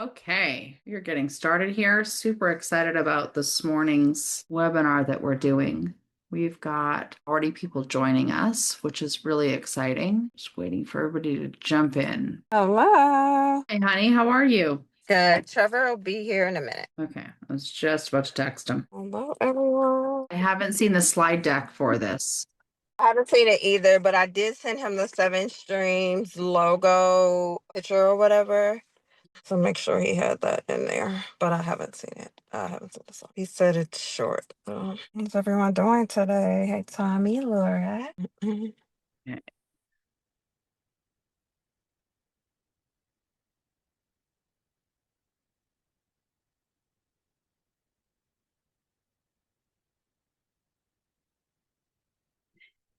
Okay, you're getting started here. Super excited about this morning's webinar that we're doing. We've got already people joining us, which is really exciting. Just waiting for everybody to jump in. Hello. Hey, honey, how are you? Good. Trevor will be here in a minute. Okay, I was just about to text him. Hello, everyone. I haven't seen the slide deck for this. I haven't seen it either, but I did send him the Seven Streams logo picture or whatever. So make sure he had that in there. But I haven't seen it. I haven't seen it. He said it's short. So, how's everyone doing today? Hey, Tommy, Laura.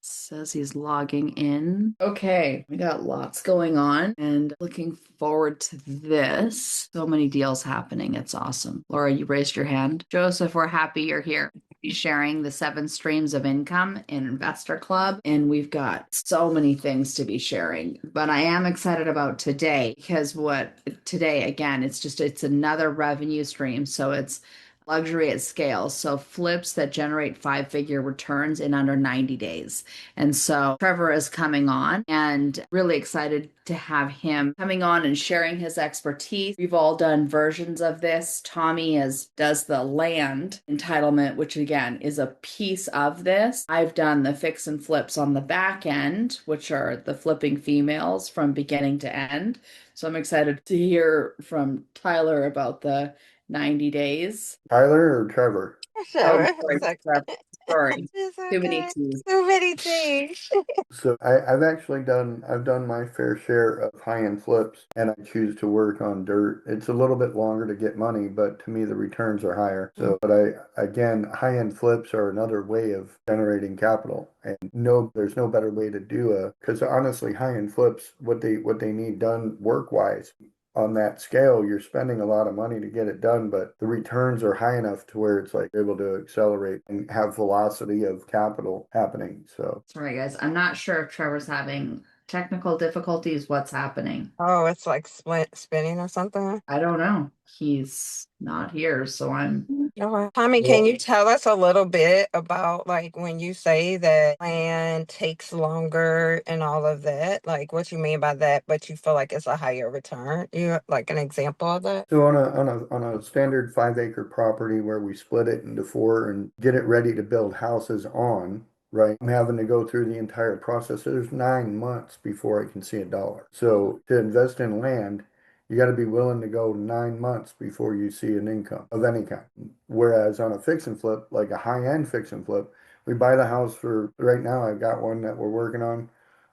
Says he's logging in. Okay, we got lots going on and looking forward to this. So many deals happening. It's awesome. Laura, you raised your hand. Joseph, we're happy you're here. Sharing the 7 streams of income in Investor Club, and we've got so many things to be sharing. But I am excited about today because what today again, it's another revenue stream. So it's luxury at scale. So flips that generate 5-figure returns in under 90 days. And so Trevor is coming on and really excited to have him coming on and sharing his expertise. We've all done versions of this. Tommy does the land entitlement, which again is a piece of this. I've done the fix and flips on the back end, which are the flipping females from beginning to end. So I'm excited to hear from Tyler about the 90 days. Tyler or Trevor? Oh, Trevor. sorry, It's okay. Trevor. Sorry. It's Too many okay. T's. Too many things. So I've done my fair share of high-end flips, and I choose to work on dirt. It's a little bit longer to get money, but to me the returns are higher. So, but again, high-end flips are another way of generating capital, and no, there's no better way to do because honestly, high-end flips, what they need done work-wise. On that scale, you're spending a lot of money to get it done, but the returns are high enough to where it's like able to accelerate and have velocity of capital happening. So Sorry, guys. I'm not sure if Trevor's having technical difficulties. What's happening? Oh, it's like spinning or something. I don't know. He's not here, so I'm. Okay. Tommy, can you tell us a little bit about like when you say that plan takes longer and all of that, like what you mean by that, but you feel like it's a higher return? You like an example of that? So on a standard 5 acre property where we split it into four and get it ready to build houses on, right? I'm having to go through the entire process. So there's 9 months before I can see a dollar. So to invest in land, you got to be willing to go 9 months before you see an income of any kind. Whereas on a fix and flip, like a high-end fix and flip, we buy the house for right now. I've got one that we're working on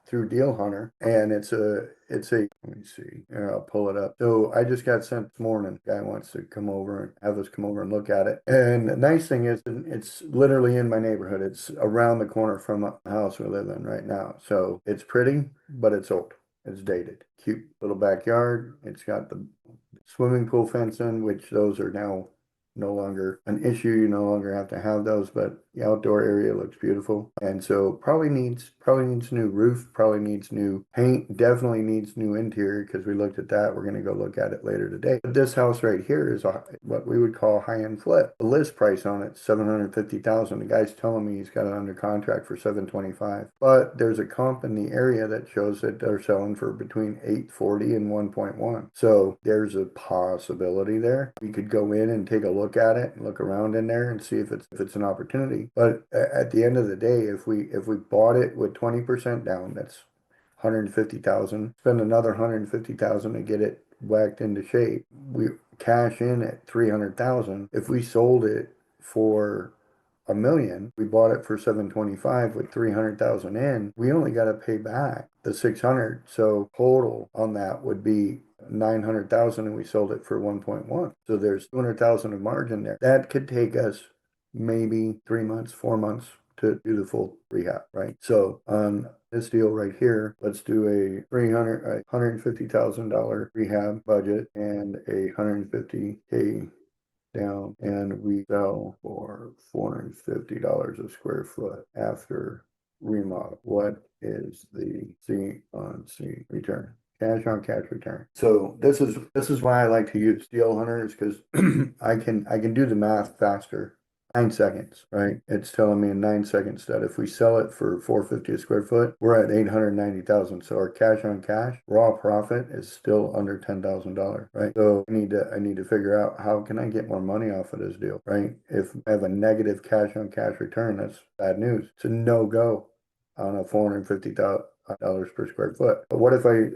through Deal Hunter, and it's a let me see. Here, I'll pull it up. So I just got sent this morning. Guy wants to come over and have us come over and look at it. And the nice thing is, it's literally in my neighborhood. It's around the corner from the house we live in right now. So it's pretty, but it's old. It's dated. Cute little backyard. It's got the swimming pool fence in, which those are now no longer an issue. You no longer have to have those, but the outdoor area looks beautiful. And so probably needs new roof, probably needs new paint, definitely needs new interior because we looked at that. We're gonna go look at it later today. But this house right here is what we would call high-end flip. The list price on it, 750,000. The guy's telling me he's got it under contract for 725. But there's a comp in the area that shows that they're selling for between 840 and 1.1. So there's a possibility there. We could go in and take a look at it and look around in there and see if it's an opportunity. But at the end of the day, if we bought it with 20% down, that's 150,000. Spend another 150,000 to get it whacked into shape. We cash in at 300,000. If we sold it for a million, we bought it for 725 with 300,000 in. We only got to pay back the 600. So total on that would be 900,000 and we sold it for 1.1. So there's 200,000 of margin there. That could take us maybe 3 months, 4 months to do the full rehab, right? So on this deal right here, let's do a $150,000 rehab budget and a 150K down, and we sell for $450 a square foot after remodel. What is the C on C return? cash on cash return. So this is why I like to use deal hunters because I can do the math faster. 9 seconds, right? It's telling me in 9 seconds that if we sell it for 450 a square foot, we're at 890,000. So our cash on cash raw profit is still under $10,000, right? So I need to figure out how can I get more money off of this deal, right? If I have a negative cash on cash return, that's bad news. It's a no go on a $450,000 per square foot. But what if I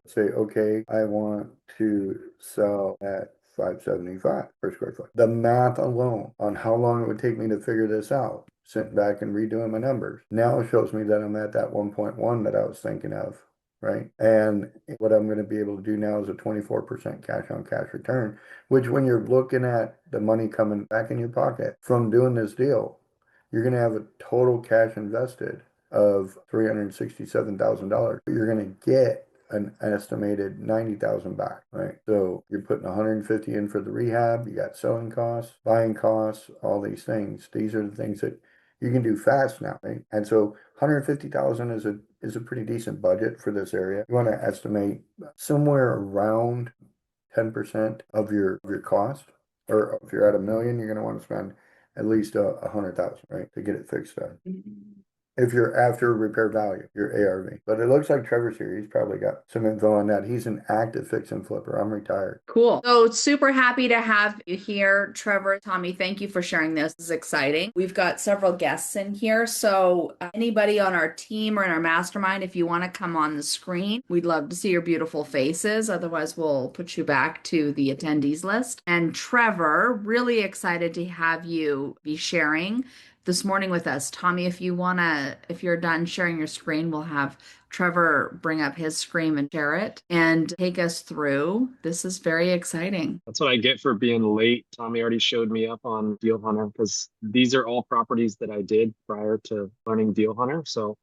say, okay, I want to sell at 575 per square foot. The math alone on how long it would take me to figure this out, sitting back and redoing my numbers, now shows me that I'm at that 1.1 that I was thinking of, right? And what I'm going to be able to do now is a 24% cash on cash return, which when you're looking at the money coming back in your pocket from doing this deal, you're going to have a total cash invested of $367,000. You're going to get an estimated 90,000 back, right? So you're putting 150 in for the rehab, you got selling costs, buying costs, all these things. These are the things that you can do fast now, right? And so 150,000 is a pretty decent budget for this area. You want to estimate somewhere around 10% of your cost, or if you're at 1 million, you're going to want to spend at least 100,000, right, to get it fixed up. If you're after repair value, your ARV. But it looks like Trevor's here. He's probably got some info on that. He's an active fix and flipper. I'm retired. Cool. So super happy to have you here, Trevor. Tommy, thank you for sharing this. This is exciting. We've got several guests in here. So anybody on our team or in our mastermind, if you want to come on the screen, we'd love to see your beautiful faces. Otherwise, we'll put you back to the attendees list. And Trevor, really excited to have you be sharing this morning with us. Tommy, if you're done sharing your screen, we'll have Trevor bring up his screen and share it and take us through. This is very exciting. That's what I get for being late. Tommy already showed me up on Deal Hunter because these are all properties that I did prior to learning Deal Hunter. So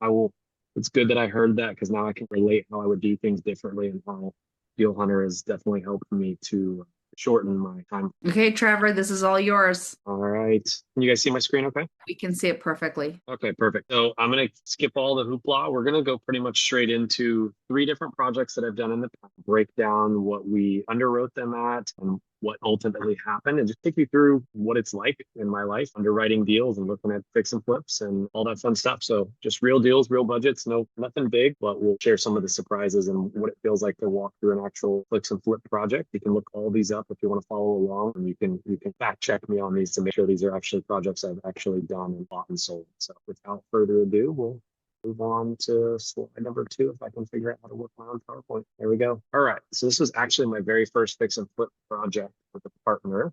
it's good that I heard that because now I can relate how I would do things differently and how Deal Hunter has definitely helped me to shorten my time. Okay, Trevor, this is all yours. All right. Can you guys see my screen okay? We can see it perfectly. Okay, perfect. So I'm going to skip all the hoopla. We're going to go pretty much straight into 3 different projects that I've done in the past, break down what we underwrote them at and what ultimately happened, and just take you through what it's like in my life underwriting deals and looking at fix and flips and all that fun stuff. So just real deals, real budgets, nothing big, but we'll share some of the surprises and what it feels like to walk through an actual fix and flip project. You can look all these up if you want to follow along, and you can fact check me on these to make sure these are actually projects I've actually done and bought and sold. So without further ado, we'll move on to slide number 2 if I can figure out how to work my own PowerPoint. There we go. All right. So this was actually my very first fix and flip project with a partner.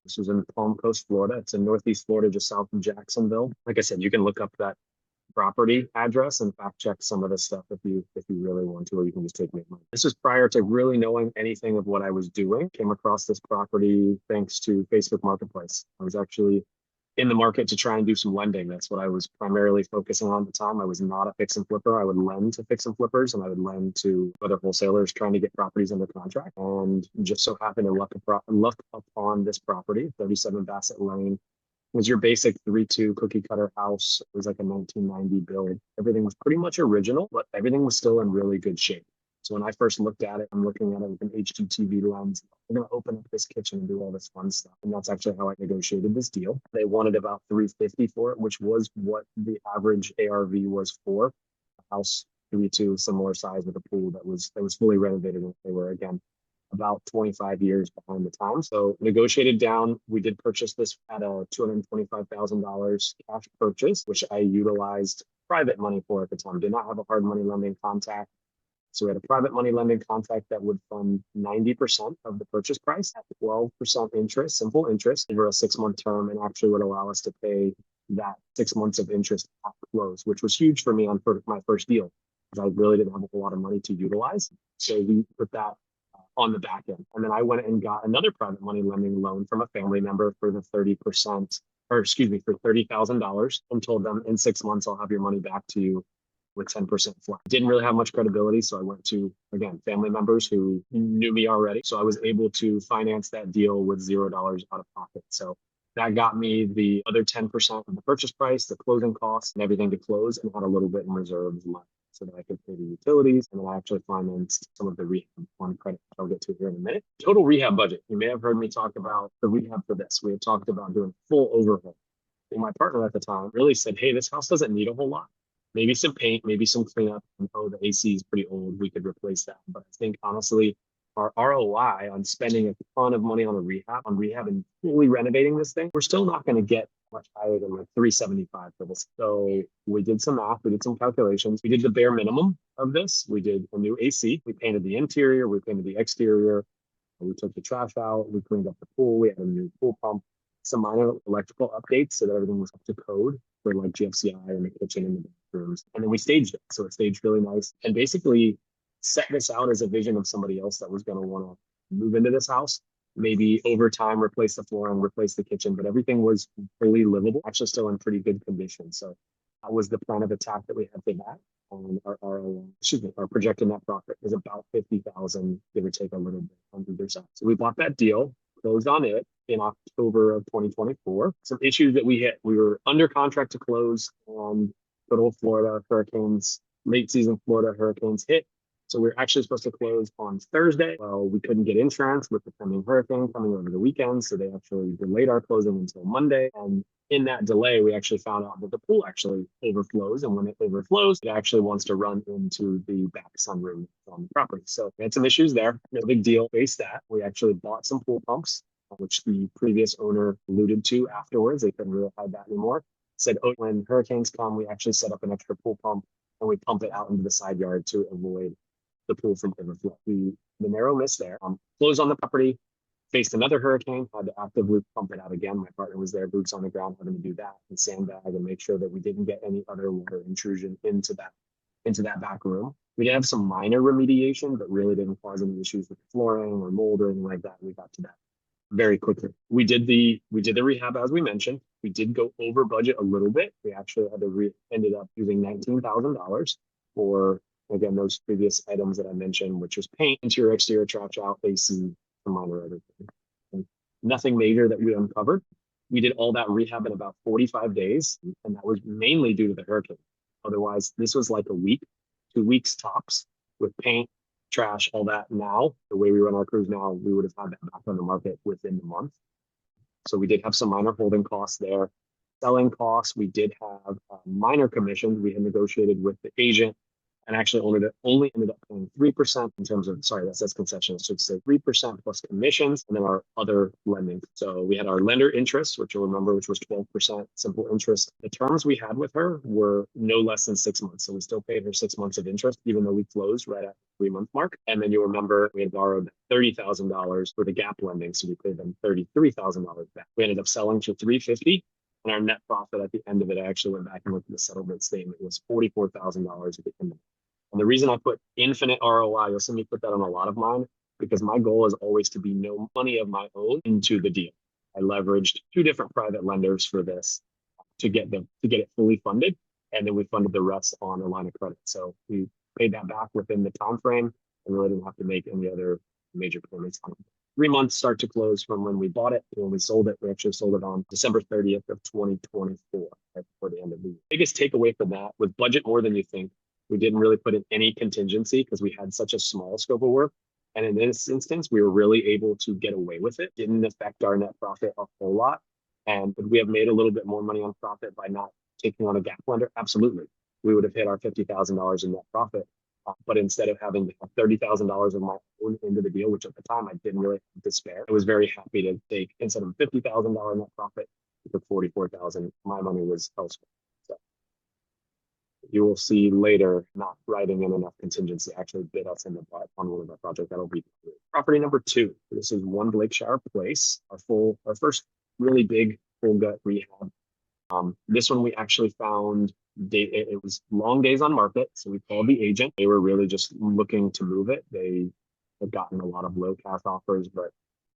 This was in Palm Coast, Florida. It's in Northeast Florida, just south of Jacksonville. Like I said, you can look up that property address and fact check some of this stuff if you really want to, or you can just take me at mine. This was prior to really knowing anything of what I was doing. Came across this property thanks to Facebook Marketplace. I was actually in the market to try and do some lending. That's what I was primarily focusing on at the time. I was not a fix and flipper. I would lend to fix and flippers, and I would lend to other wholesalers trying to get properties under contract. And just so happened to luck upon this property, 37 Bassett Lane. It was your basic 3-2 cookie cutter house. It was like a 1990 build. Everything was pretty much original, but everything was still in really good shape. So when I first looked at it, I'm looking at it with an HGTV lens. I'm going to open up this kitchen and do all this fun stuff. And that's actually how I negotiated this deal. They wanted about $350 for it, which was what the average ARV was for a house, 3-2, similar size with a pool that was fully renovated. And they were, again, about 25 years behind the time. So negotiated down. We did purchase this at a $225,000 cash purchase, which I utilized private money for at the time. Did not have a hard money lending contact. So we had a private money lending contract that would fund 90% of the purchase price at 12% interest, simple interest over a 6-month term, and actually would allow us to pay that 6 months of interest at close, which was huge for me on my first deal because I really didn't have a whole lot of money to utilize. So we put that on the back end. And then I went and got another private money lending loan from a family member for the 30%, or excuse me, for $30,000, and told them in 6 months, I'll have your money back to you with 10% flat. Didn't really have much credibility. So I went to, again, family members who knew me already. So I was able to finance that deal with $0 out of pocket. So that got me the other 10% of the purchase price, the closing costs, and everything to close, and had a little bit in reserves left. so that I could pay the utilities. And then I actually financed some of the rehab on credit, which I'll get to here in a minute. Total rehab budget. You may have heard me talk about the rehab for this. We had talked about doing full overhaul. And my partner at the time really said, hey, this house doesn't need a whole lot. Maybe some paint, maybe some cleanup. And, oh, the AC is pretty old. We could replace that. But I think honestly, our ROI on spending a ton of money on rehab and fully renovating this thing, we're still not going to get much higher than like 375 for this. So we did some math, we did some calculations. We did the bare minimum of this. We did a new AC. We painted the interior. We painted the exterior. We took the trash out. We cleaned up the pool. We had a new pool pump, some minor electrical updates so that everything was up to code for like GFCI and the kitchen and the bathrooms. And then we staged it. So it staged really nice and basically set this out as a vision of somebody else that was going to want to move into this house. Maybe over time, replace the flooring, replace the kitchen, but everything was fully livable, actually still in pretty good condition. So that was the plan of attack that we had for that. And our projected net profit is about 50,000, give or take a little bit, 100 or so. So we bought that deal, closed on it in October of 2024. Some issues that we hit. We were under contract to close on good old Florida hurricanes, late season Florida hurricanes hit. So we we're actually supposed to close on Thursday. Well, we couldn't get insurance with the pending hurricane coming over the weekend. So they actually delayed our closing until Monday. And in that delay, we actually found out that the pool actually overflows. And when it overflows, it actually wants to run into the back sunroom on the property. So we had some issues there. No big deal. Faced that. We actually bought some pool pumps, which the previous owner alluded to afterwards. They couldn't really hide that anymore. Said, oh, when hurricanes come, we actually set up an extra pool pump and we pump it out into the side yard to avoid the pool from overflow. The narrow miss there. Closed on the property, faced another hurricane, had to actively pump it out again. My partner was there, boots on the ground, having to do that and sandbag and make sure that we didn't get any other water intrusion into that back room. We did have some minor remediation, but really didn't cause any issues with flooring or mold or anything like that. We got to that very quickly. We did the rehab as we mentioned. We did go over budget a little bit. We actually ended up using $19,000 for, again, those previous items that I mentioned, which was paint, interior, exterior, trash out, AC, some minor everything. And nothing major that we uncovered. We did all that rehab in about 45 days, and that was mainly due to the hurricane. Otherwise, this was like a week, 2 weeks tops with paint, trash, all that. Now, the way we run our crews now, we would have had that back on the market within the month. So we did have some minor holding costs there. Selling costs, we did have minor commissions. We had negotiated with the agent and actually only ended up paying 3% in terms of, sorry, that says concessions, I should say 3% plus commissions, and then our other lending. So we had our lender interest, which you'll remember, which was 12% simple interest. The terms we had with her were no less than 6 months. So we still paid her 6 months of interest, even though we closed right at the 3-month mark. And then you'll remember we had borrowed $30,000 for the gap lending. So we paid them $33,000 back. We ended up selling for $350,000. And our net profit at the end of it, I actually went back and looked at the settlement statement, was $44,000 at the end of it. And the reason I put infinite ROI, you'll see me put that on a lot of mine, because my goal is always to be no money of my own into the deal. I leveraged 2 different private lenders for this to get it fully funded. And then we funded the rest on a line of credit. So we paid that back within the time frame and really didn't have to make any other major payments on it. 3 months start to close from when we bought it to when we sold it. We actually sold it on December 30th of 2024, right before the end of the year. Biggest takeaway from that, with budget more than you think, we didn't really put in any contingency because we had such a small scope of work. And in this instance, we were really able to get away with it. Didn't affect our net profit a whole lot. And would we have made a little bit more money on profit by not taking on a gap lender? Absolutely. We would have hit our $50,000 in net profit. But instead of having $30,000 of my own into the deal, which at the time I didn't really have to spare, I was very happy to take, instead of a $50,000 net profit, we took $44,000. My money was elsewhere. So you will see later, not writing in enough contingency actually bid us in the butt on one of our projects. That'll be property number 2. This is 1 Blakeshire Place, our first really big full gut rehab. This one we actually found it was long days on market. So we called the agent. They were really just looking to move it. They had gotten a lot of low cash offers, but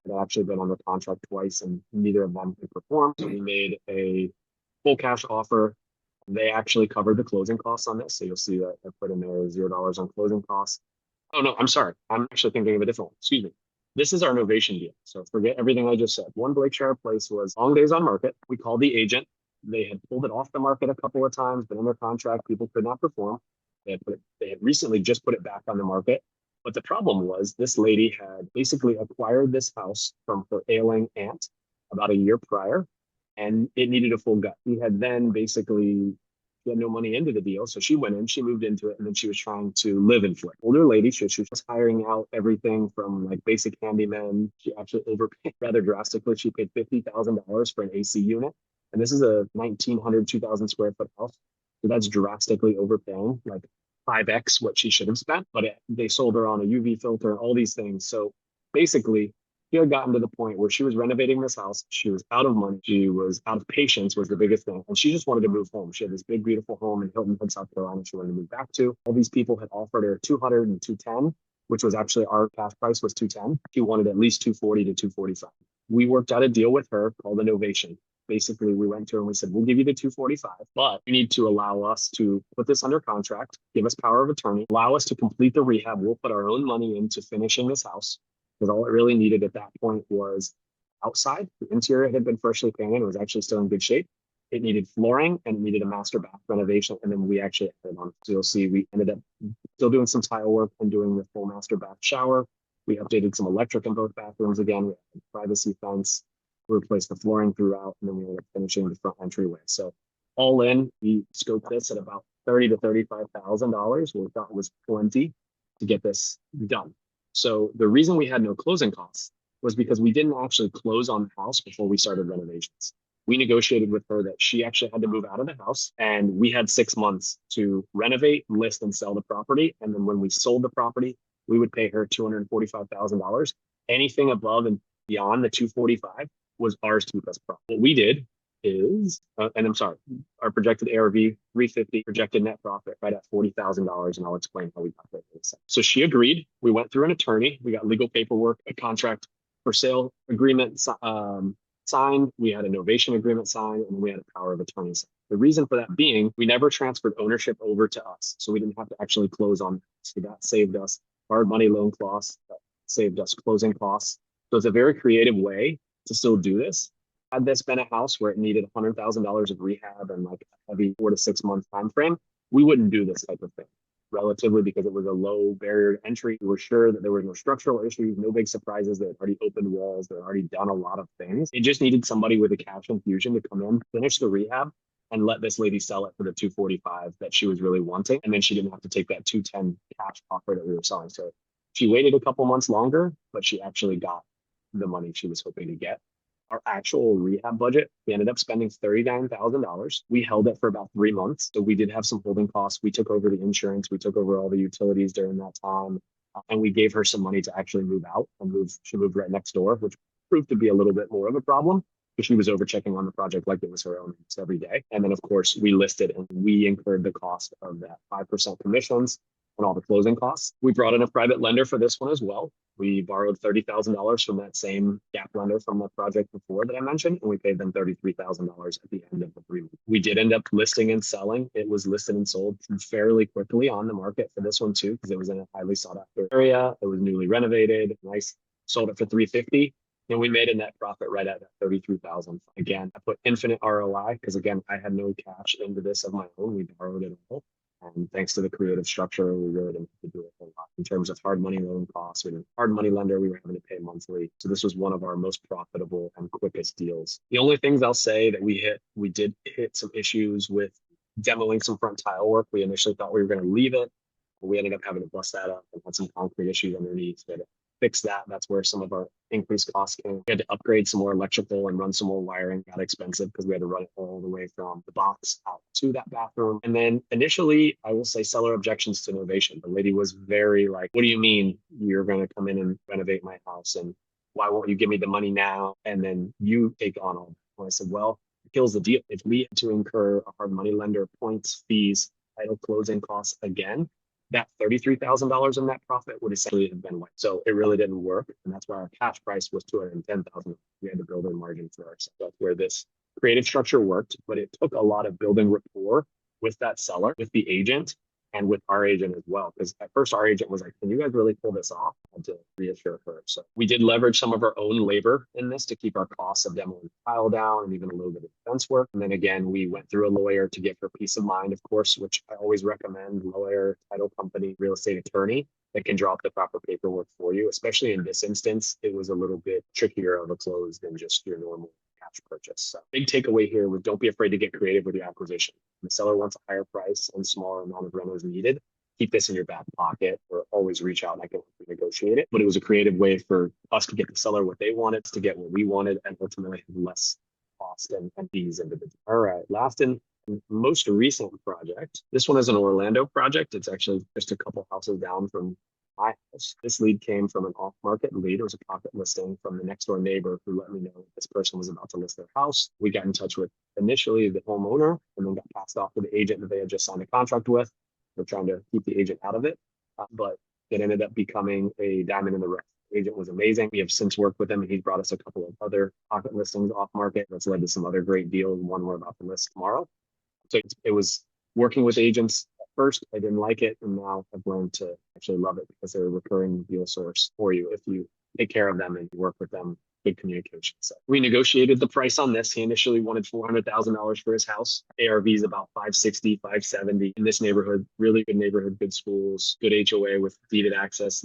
had actually been under contract twice and neither of them could perform. So we made a full cash offer. They actually covered the closing costs on this. So you'll see that I put in there $0 on closing costs. Oh no, I'm sorry. I'm actually thinking of a different one. Excuse me. This is our Novation deal. So forget everything I just said. 1 Blakeshire Place was long days on market. We called the agent. They had pulled it off the market a couple of times, been under contract. People could not perform. They had recently just put it back on the market. But the problem was this lady had basically acquired this house from her ailing aunt about a year prior, and it needed a full gut. He had then basically she had no money into the deal. So she went in, she moved into it, and then she was trying to live in Florida. Older lady, she was hiring out everything from like basic handymen. She actually overpaid rather drastically. She paid $50,000 for an AC unit. And this is a 1,900, 2,000 square foot house. So that's drastically overpaying, like 5x what she should have spent. But they sold her on a UV filter and all these things. So basically, she had gotten to the point where she was renovating this house. She was out of money. She was out of patience was the biggest thing. And she just wanted to move home. She had this big, beautiful home in Hilton Head, South Carolina. She wanted to move back to. All these people had offered her 200 and 210, which was actually our cash price was 210. She wanted at least 240 to 245. We worked out a deal with her called a novation. Basically, we went to her and we said, we'll give you the 245, but you need to allow us to put this under contract, give us power of attorney, allow us to complete the rehab. We'll put our own money into finishing this house, because all it really needed at that point was outside. The interior had been freshly painted. It was actually still in good shape. It needed flooring and it needed a master bath renovation. And then we actually added on. So you'll see we ended up still doing some tile work and doing the full master bath shower. We updated some electric in both bathrooms again. We had a privacy fence. We replaced the flooring throughout, and then we ended up finishing the front entryway. So all in, we scoped this at about $30,000 to $35,000. We thought was plenty to get this done. So the reason we had no closing costs was because we didn't actually close on the house before we started renovations. We negotiated with her that she actually had to move out of the house, and we had 6 months to renovate, list, and sell the property. And then when we sold the property, we would pay her $245,000. Anything above and beyond the 245 was ours to keep us profit. What we did is, and I'm sorry, our projected ARV 350, projected net profit right at $40,000, and I'll explain how we got there in a second. So she agreed. We went through an attorney. We got legal paperwork, a contract for sale agreement signed. We had a novation agreement signed, and we had a power of attorney signed. The reason for that being, we never transferred ownership over to us, so we didn't have to actually close on that. So that saved us hard money loan costs, that saved us closing costs. So it's a very creative way to still do this. Had this been a house where it needed $100,000 of rehab and like a heavy 4 to 6 month time frame, we wouldn't do this type of thing. Relatively, because it was a low barrier to entry. We were sure that there were no structural issues, no big surprises. They had already opened walls. They had already done a lot of things. It just needed somebody with a cash infusion to come in, finish the rehab, and let this lady sell it for the 245 that she was really wanting. And then she didn't have to take that 210 cash offer that we were selling. So she waited a couple months longer, but she actually got the money she was hoping to get. Our actual rehab budget, we ended up spending $39,000. We held it for about 3 months. So we did have some holding costs. We took over the insurance. We took over all the utilities during that time. And we gave her some money to actually move out and move. She moved right next door, which proved to be a little bit more of a problem because she was over checking on the project like it was her own every day. And then, of course, we listed and we incurred the cost of that 5% commissions and all the closing costs. We brought in a private lender for this one as well. We borrowed $30,000 from that same gap lender from the project before that I mentioned, and we paid them $33,000 at the end of the 3 weeks. We did end up listing and selling. It was listed and sold fairly quickly on the market for this one too, because it was in a highly sought after area. It was newly renovated, nice. Sold it for $350,000. And we made a net profit right at $33,000. Again, I put infinite ROI because again, I had no cash into this of my own. We borrowed it all. And thanks to the creative structure, we really didn't have to do a lot in terms of hard money loan costs. We didn't hard money lender, we were having to pay monthly. So this was one of our most profitable and quickest deals. The only things I'll say that we did hit some issues with demoing some front tile work. We initially thought we were going to leave it, but we ended up having to bust that up and had some concrete issues underneath. We had to fix that. That's where some of our increased costs came. We had to upgrade some more electrical and run some more wiring. Got expensive because we had to run it all the way from the box out to that bathroom. And then initially, I will say seller objections to novation. The lady was very like, what do you mean you're going to come in and renovate my house? And why won't you give me the money now? And then you take on all that. And I said, well, it kills the deal. If we had to incur a hard money lender, points, fees, title closing costs again, that $33,000 in net profit would essentially have been wiped. So it really didn't work. And that's why our cash price was $210,000. We had to build a margin for ourselves. That's where this creative structure worked, but it took a lot of building rapport with that seller, with the agent, and with our agent as well. Because at first our agent was like, can you guys really pull this off? I had to reassure her. So we did leverage some of our own labor in this to keep our costs of demo and tile down and even a little bit of defense work. And then again, we went through a lawyer to get her peace of mind, of course, which I always recommend: lawyer, title company, real estate attorney that can draw up the proper paperwork for you. Especially in this instance, it was a little bit trickier of a close than just your normal cash purchase. So big takeaway here was don't be afraid to get creative with your acquisition. If the seller wants a higher price and smaller amount of rent as needed, keep this in your back pocket, or always reach out and I can negotiate it. But it was a creative way for us to get the seller what they wanted, to get what we wanted, and ultimately have less cost and fees into the. All right, last and most recent project. This one is an Orlando project. It's actually just a couple houses down from my house. This lead came from an off-market lead. It was a pocket listing from the next door neighbor who let me know this person was about to list their house. We got in touch with initially the homeowner and then got passed off to the agent that they had just signed a contract with. We're trying to keep the agent out of it, but it ended up becoming a diamond in the rough. The agent was amazing. We have since worked with him, and he's brought us a couple of other pocket listings off market. That's led to some other great deals. One we're about to list tomorrow. So it was working with agents. At first, I didn't like it, and now I've learned to actually love it because they're a recurring deal source for you if you take care of them and you work with them. Good communication. So we negotiated the price on this. He initially wanted $400,000 for his house. ARV is about 560, 570 in this neighborhood. Really good neighborhood, good schools, good HOA with deeded access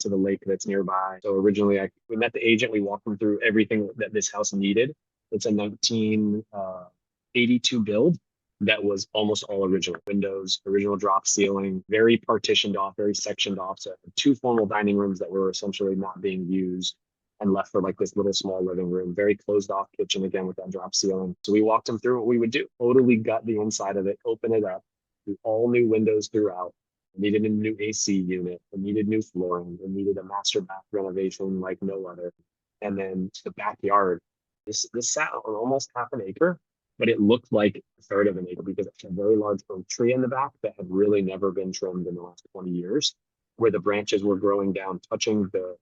to the lake that's nearby. So originally, we met the agent. We walked him through everything that this house needed. It's a 1982 build. That was almost all original windows, original drop ceiling, very partitioned off, very sectioned off. So 2 formal dining rooms that were essentially not being used and left for like this little small living room, very closed off kitchen again with that drop ceiling. So we walked them through what we would do, totally gut the inside of it, open it up, do all new windows throughout. It needed a new AC unit, it needed new flooring, it needed a master bath renovation like no other. And then the backyard, this sat on almost half an acre, but it looked like a third of an acre because it had a very large oak tree in the back that had really never been trimmed in the last 20 years, where the branches were growing down, touching the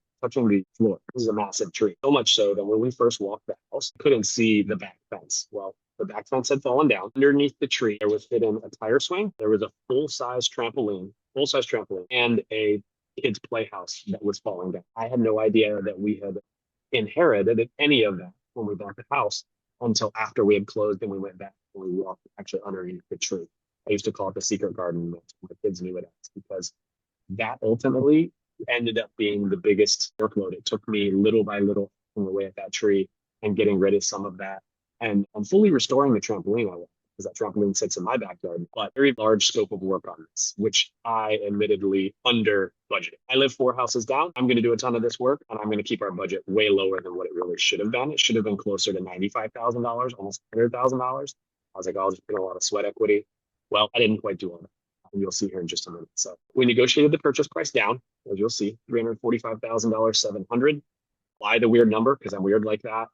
floor. This is a massive tree. So much so that when we first walked the house, couldn't see the back fence. Well, the back fence had fallen down. Underneath the tree, there was hidden a tire swing. There was a full-size trampoline, and a kid's playhouse that was falling down. I had no idea that we had inherited any of that when we bought the house until after we had closed and we went back and we walked actually underneath the tree. I used to call it the secret garden. My kids knew it as, because that ultimately ended up being the biggest workload. It took me little by little from away at that tree and getting rid of some of that. And I'm fully restoring the trampoline because that trampoline sits in my backyard, but very large scope of work on this, which I admittedly under budgeted. I live 4 houses down. I'm going to do a ton of this work and I'm going to keep our budget way lower than what it really should have been. It should have been closer to $95,000, almost $100,000. I was like, I'll just put a lot of sweat equity. Well, I didn't quite do all that. You'll see here in just a minute. So we negotiated the purchase price down, as you'll see, $345,000, 700. Why the weird number? Because I'm weird like that.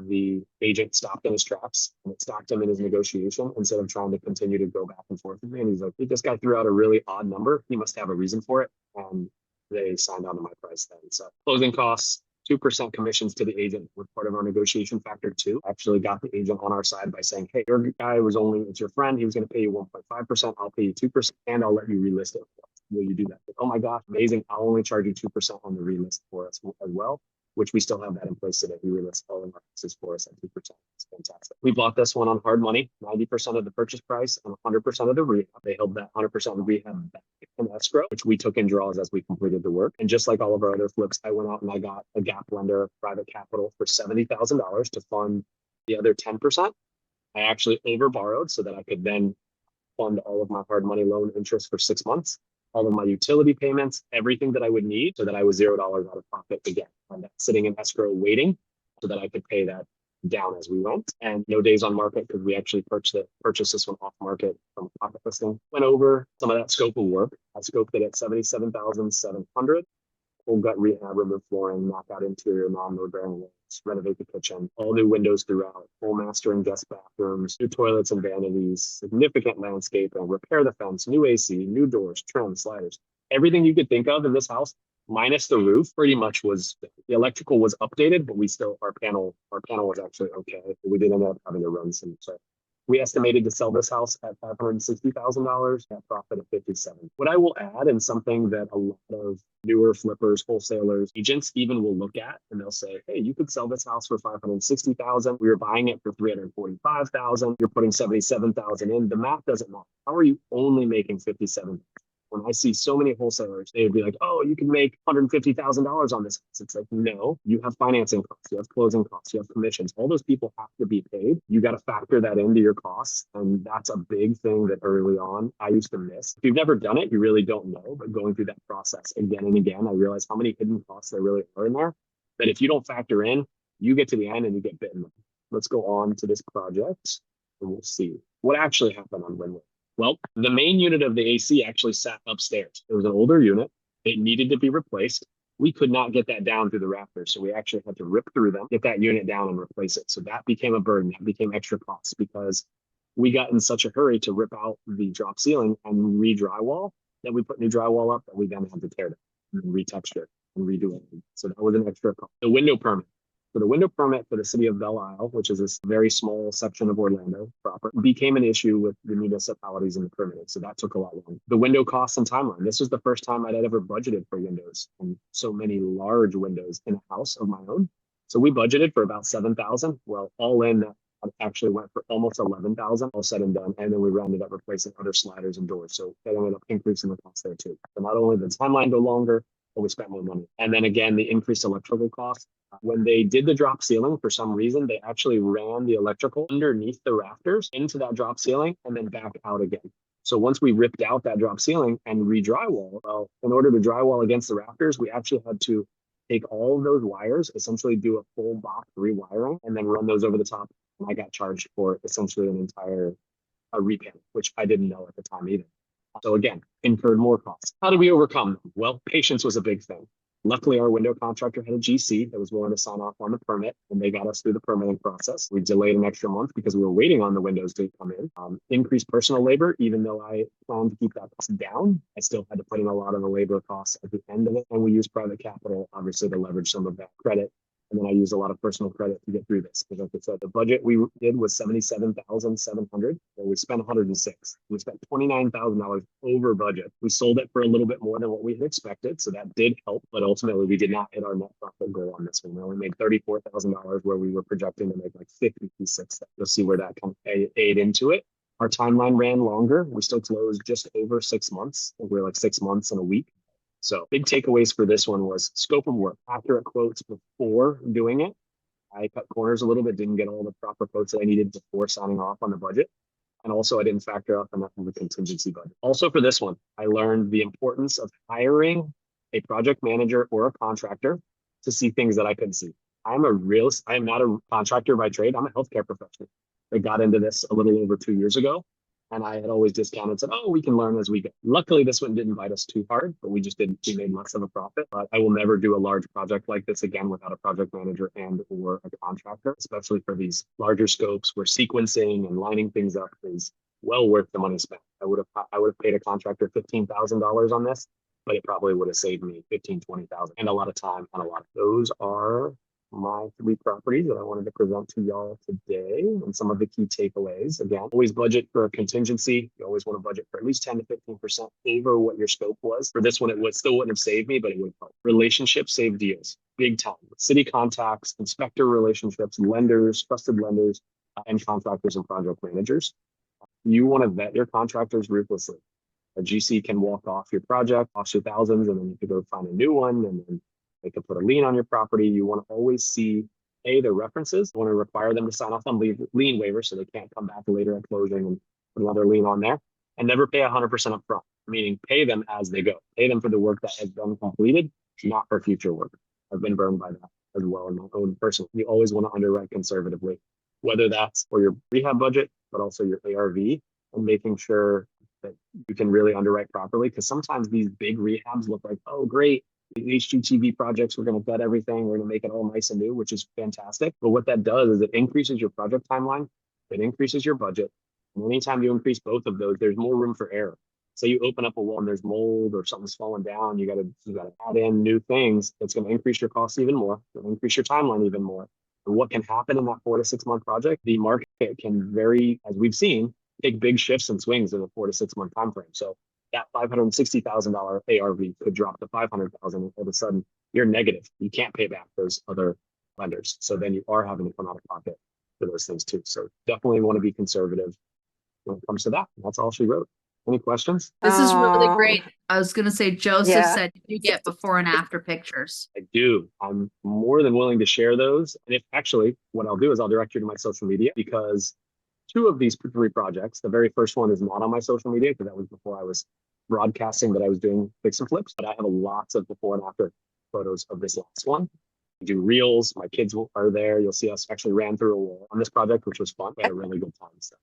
The agent stopped in his tracks and it stopped him in his negotiation instead of trying to continue to go back and forth with me. And he's like, this guy threw out a really odd number. He must have a reason for it. And they signed on to my price then. So closing costs, 2% commissions to the agent were part of our negotiation factor too. Actually got the agent on our side by saying, hey, your guy was it's your friend. He was going to pay you 1.5%. I'll pay you 2% and I'll let you relist it. Will you do that? Oh my gosh, amazing. I'll only charge you 2% on the relist for us as well, which we still have that in place today. We relist all of our houses for us at 2%. It's fantastic. We bought this one on hard money, 90% of the purchase price and 100% of the rehab. They held that 100% of the rehab back in escrow, which we took in draws as we completed the work. And just like all of our other flips, I went out and I got a gap lender, private capital for $70,000 to fund the other 10%. I actually over borrowed so that I could then fund all of my hard money loan interest for 6 months, all of my utility payments, everything that I would need so that I was $0 out of pocket again. And sitting in escrow waiting so that I could pay that down as we went. And no days on market because we actually purchased this one off market from a pocket listing. Went over some of that scope of work. I scoped it at $77,700. Full gut rehab, remove flooring, knock out interior, non-load bearing walls, renovate the kitchen, all new windows throughout, full master and guest bathrooms, new toilets and vanities, significant landscaping, repair the fence, new AC, new doors, trim, sliders, everything you could think of in this house, minus the roof, pretty much was, the electrical was updated, but our panel was actually okay. We did end up having to run some We estimated to sell this house at $560,000, net profit of 57. What I will add, and something that a lot of newer flippers, wholesalers, agents even will look at, and they'll say, hey, you could sell this house for 560,000. We were buying it for 345,000. You're putting 77,000 in. The math doesn't matter. How are you only making 57? When I see so many wholesalers, they would be like, oh, you can make $150,000 on this. It's like, no, you have financing costs, you have closing costs, you have commissions. All those people have to be paid. You got to factor that into your costs. And that's a big thing that early on I used to miss. If you've never done it, you really don't know. But going through that process again and again, I realized how many hidden costs there really are in there. That if you don't factor in, you get to the end and you get bitten. Let's go on to this project and we'll see what actually happened on Windward. Well, the main unit of the AC actually sat upstairs. It was an older unit. It needed to be replaced. We could not get that down through the rafters. So we actually had to rip through them, get that unit down and replace it. So that became a burden. That became extra costs because we got in such a hurry to rip out the drop ceiling and re-drywall that we put new drywall up that we then had to tear down and retexture and redo it. So that was an extra cost. The window permit. So the window permit for the city of Belle Isle, which is this very small section of Orlando proper, became an issue with the municipalities and the permitting. So that took a lot longer. The window costs and timeline. This was the first time I'd ever budgeted for windows and so many large windows in a house of my own. So we budgeted for about 7,000. Well, all in, that actually went for almost 11,000, all said and done. And then we rounded up replacing other sliders and doors. So that ended up increasing the cost there too. So not only the timeline go longer, but we spent more money. And then again, the increased electrical costs. When they did the drop ceiling, for some reason, they actually ran the electrical underneath the rafters into that drop ceiling and then back out again. So once we ripped out that drop ceiling and re-drywall, well, in order to drywall against the rafters, we actually had to take all of those wires, essentially do a full box rewiring, and then run those over the top. And I got charged for essentially an entire repanel, which I didn't know at the time either. So again, incurred more costs. How did we overcome them? Well, patience was a big thing. Luckily, our window contractor had a GC that was willing to sign off on the permit, and they got us through the permitting process. We delayed an extra month because we were waiting on the windows to come in. Increased personal labor, even though I planned to keep that cost down, I still had to put in a lot of the labor costs at the end of it. And we used private capital, obviously, to leverage some of that credit. And then I used a lot of personal credit to get through this. Because like I said, the budget we did was $77,700, and we spent 106. We spent $29,000 over budget. We sold it for a little bit more than what we had expected, so that did help. But ultimately, we did not hit our net profit goal on this one. We only made $34,000 where we were projecting to make like 56. You'll see where that kind of aid into it. Our timeline ran longer. We still closed just over 6 months. I think we were like 6 months and a week. So big takeaways for this one was scope of work, accurate quotes before doing it. I cut corners a little bit, didn't get all the proper quotes that I needed before signing off on the budget. And also I didn't factor out enough of the contingency budget. Also for this one, I learned the importance of hiring a project manager or a contractor to see things that I couldn't see. I am not a contractor by trade. I'm a healthcare professional. I got into this a little over 2 years ago. And I had always discounted, said, oh, we can learn as we go. Luckily, this one didn't bite us too hard, but we made less of a profit. But I will never do a large project like this again without a project manager and or a contractor, especially for these larger scopes where sequencing and lining things up is well worth the money spent. I would have paid a contractor $15,000 on this, but it probably would have saved me 15, 20,000 and a lot of time and a lot. Those are my 3 properties that I wanted to present to y'all today and some of the key takeaways. Again, always budget for a contingency. You always want to budget for at least 10 to 15% over what your scope was. For this one, still wouldn't have saved me, but it would help. Relationships save deals, big time. City contacts, inspector relationships, lenders, trusted lenders, and contractors and project managers. You want to vet your contractors ruthlessly. A GC can walk off your project, cost you thousands, and then you could go find a new one, and then they could put a lien on your property. You want to always see their references. You want to require them to sign off on lien waivers so they can't come back later at closing and put another lien on there. And never pay 100% up front, meaning pay them as they go. Pay them for the work that has been completed, not for future work. I've been burned by that as well in my own personal. You always want to underwrite conservatively, whether that's for your rehab budget, but also your ARV, and making sure that you can really underwrite properly. Because sometimes these big rehabs look like, oh, great, the HGTV projects, we're going to vet everything. We're going to make it all nice and new, which is fantastic. But what that does is it increases your project timeline. It increases your budget. And anytime you increase both of those, there's more room for error. Say you open up a wall and there's mold or something's falling down, you got to add in new things. That's going to increase your costs even more. It'll increase your timeline even more. And what can happen in that 4 to 6 month project, the market can very, as we've seen, take big shifts and swings in a 4 to 6 month time frame. So that $560,000 ARV could drop to 500,000. All of a sudden, you're negative. You can't pay back those other lenders. So then you are having to come out of pocket for those things too. So definitely want to be conservative when it comes to that. That's all she wrote. Any questions? This is really Um, great. I was going to say, Joseph yeah. said you get before and after pictures. I do. I'm more than willing to share those. And if actually, what I'll do is I'll direct you to my social media, because two of these three projects, the very first one is not on my social media because that was before I was broadcasting that I was doing fix and flips, but I have lots of before and after photos of this last one. I do reels. My kids are there. You'll see us actually ran through a wall on this project, which was fun. We had a really good time. So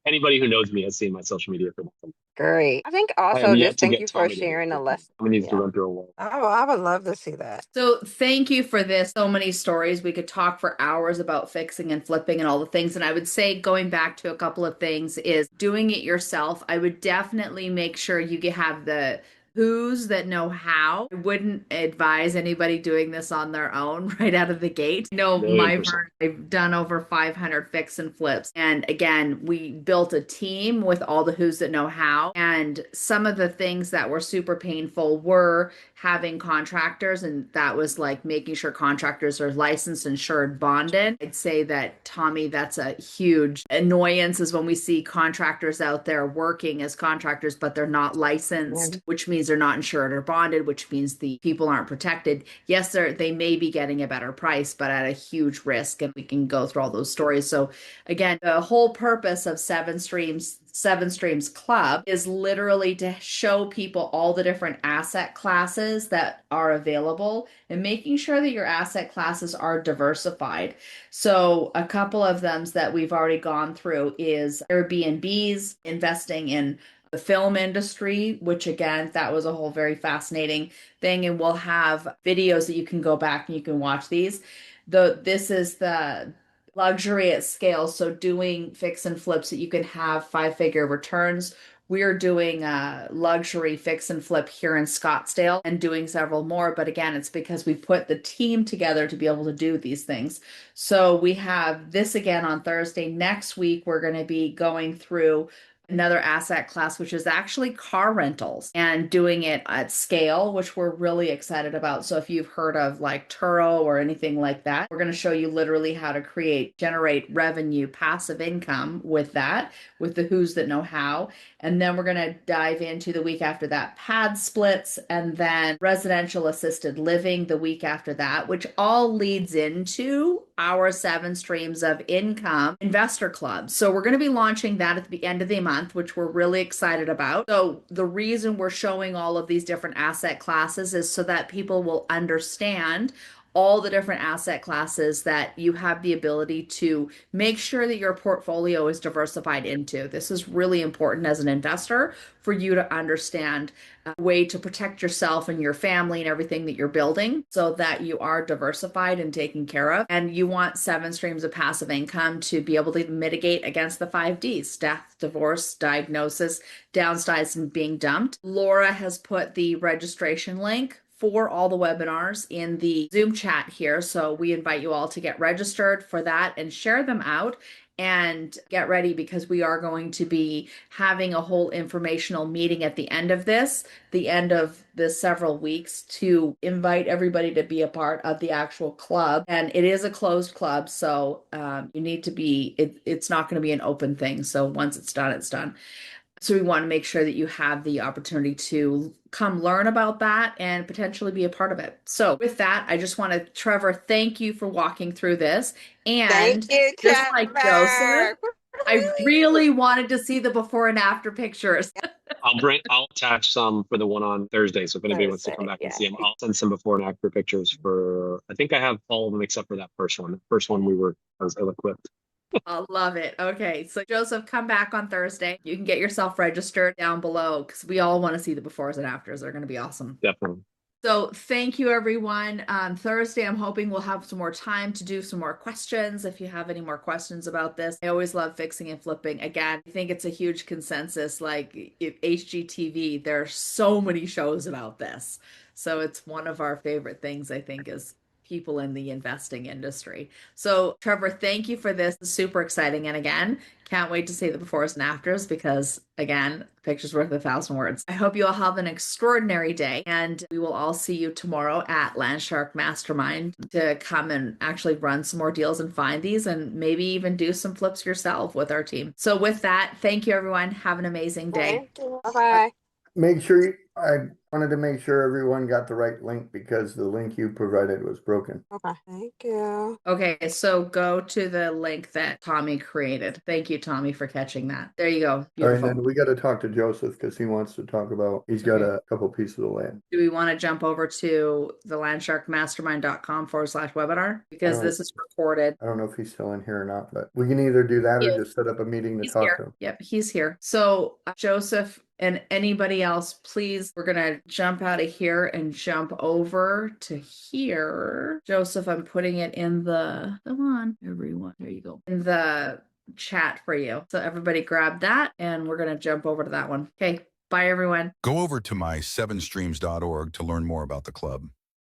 anybody who knows me has seen my social media for that. Great. I think I have also yet just to thank get you for Tommy to do sharing the it. lesson. Tommy needs to Yeah. run through a wall. I would love to see that. So thank you for this. So many stories. We could talk for hours about fixing and flipping and all the things. And I would say, going back to a couple of things, is doing it yourself. I would definitely make sure you have the who's that know how. I wouldn't advise anybody doing this on their own right out of the gate. No, Million my percent. I've done over 500 fix and flips. And again, we built a team with all the who's that know how. And some of the things that were super painful were having contractors, and that was like making sure contractors are licensed, insured, bonded. I'd say that, Tommy, that's a huge annoyance, is when we see contractors out there working as contractors but they're not licensed, which means they're not insured or bonded, which means the people aren't protected. Yes, they may be getting a better price, but at a huge risk, and we can go through all those stories. So again, the whole purpose of Seven Streams Club is literally to show people all the different asset classes that are available and making sure that your asset classes are diversified. So a couple of them that we've already gone through is Airbnbs, investing in the film industry, which again, that was a whole very fascinating thing. And we'll have videos that you can go back and you can watch these. This is the luxury at scale. So doing fix and flips that you can have 5-figure returns. We're doing a luxury fix and flip here in Scottsdale and doing several more. But again, it's because we put the team together to be able to do these things. So we have this again on Thursday. Next week, we're going to be going through another asset class, which is actually car rentals, and doing it at scale, which we're really excited about. So if you've heard of like Turo or anything like that, we're going to show you literally how to generate revenue, passive income with that, with the who's that know how. And then we're going to dive into the week after that pad splits, and then residential assisted living the week after that, which all leads into our 7 streams of income investor club. So we're going to be launching that at the end of the month, which we're really excited about. So the reason we're showing all of these different asset classes is so that people will understand all the different asset classes that you have the ability to make sure that your portfolio is diversified into. This is really important as an investor for you to understand a way to protect yourself and your family and everything that you're building so that you are diversified and taken care of. And you want 7 streams of passive income to be able to mitigate against the 5 Ds: death, divorce, diagnosis, downsize, and being dumped. Laura has put the registration link for all the webinars in the Zoom chat here. So we invite you all to get registered for that and share them out and get ready, because we are going to be having a whole informational meeting at the end of the several weeks, to invite everybody to be a part of the actual club. And it is a closed club, so you need to be, it's not going to be an open thing. So once it's done, it's done. So we want to make sure that you have the opportunity to come learn about that and potentially be a part of it. So with that, I just want to, Trevor, thank you for walking through this. And Thank you, just like Joseph, Trevor. I really wanted to see the before and after pictures. I'll attach some for the one on Thursday. So if anybody wants to come back and see them, I'll send some before and after pictures for, I think I have all of them except for that first one. The first one I was ill-equipped. I love it. Okay. So Joseph, come back on Thursday. You can get yourself registered down below, because we all want to see the befores and afters. They're going to be awesome. Definitely. So thank you, everyone. Thursday, I'm hoping we'll have some more time to do some more questions. If you have any more questions about this, I always love fixing and flipping. Again, I think it's a huge consensus. Like HGTV, there are so many shows about this. So it's one of our favorite things, I think, is people in the investing industry. So, Trevor, thank you for this. It's super exciting. And again, can't wait to see the befores and afters because, again, pictures worth 1,000 words. I hope you all have an extraordinary day, and we will all see you tomorrow at Landshark Mastermind to come and actually run some more deals and find these and maybe even do some flips yourself with our team. So with that, thank you, everyone. Have an amazing day. Bye-bye. Make sure I wanted to make sure everyone got the right link because the link you provided was broken. Okay. Thank you. Okay, so go to the link that Tommy created. Thank you, Tommy, for catching that. There you go. All right, Beautiful. then we got to talk to Joseph because he wants to talk about, he's got a couple pieces of land. Do we want to jump over to the landsharkmastermind.com/webinar? Because this is recorded. I don't know if he's still in here or not, but we can either do that or Yes. just set up a meeting to He's talk here. to him. Yep, he's here. So Joseph and anybody else, please, we're gonna jump out of here and jump over to here. Joseph, I'm putting it in the, come on, everyone. There you go. In the chat for you. So everybody grab that and we're gonna jump over to that one. Okay, bye everyone. Go over to my7streams.org to learn more about the club.